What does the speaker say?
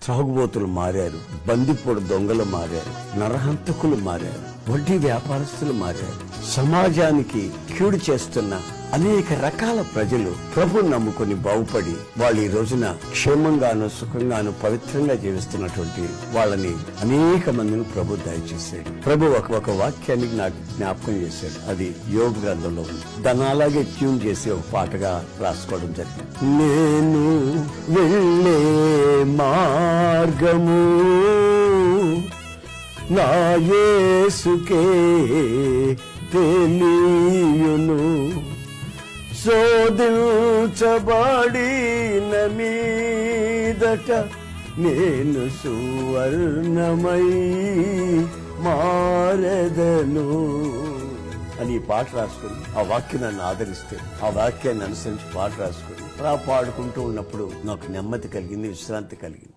త్రాగుబోతులు మారారు, బందిపోడు దొంగలు మారారు, నరహంతకులు మారారు, వడ్డీ వ్యాపారస్తులు మారారు. సమాజానికి కీడు చేస్తున్న అనేక రకాల ప్రజలు ప్రభుని నమ్ముకొని బాగుపడి వాళ్ళు ఈ రోజున క్షేమంగాను సుఖంగాను పవిత్రంగా జీవిస్తున్నటువంటి వాళ్ళని అనేక మందిని ప్రభు దయచేశాడు. ప్రభు ఒక వాక్యాన్ని నాకు జ్ఞాపకం చేశాడు. అది యోగ గ్రంథంలో ఉంది. దాన్ని అలాగే ట్యూన్ చేసి ఒక పాటగా రాసుకోవడం జరిగింది. నేను వెళ్ళే మార్గము నా యేసుకే తెలియును, శోధించబడిన మీదట నేను సువర్ణమై మారెదను అని పాట రాసుకుని ఆ వాక్యం నన్ను ఆదరిస్తే ఆ వాక్యాన్ని అనుసరించి పాట రాసుకుని అలా పాడుకుంటూ ఉన్నప్పుడు నాకు నెమ్మది కలిగింది, విశ్రాంతి కలిగింది.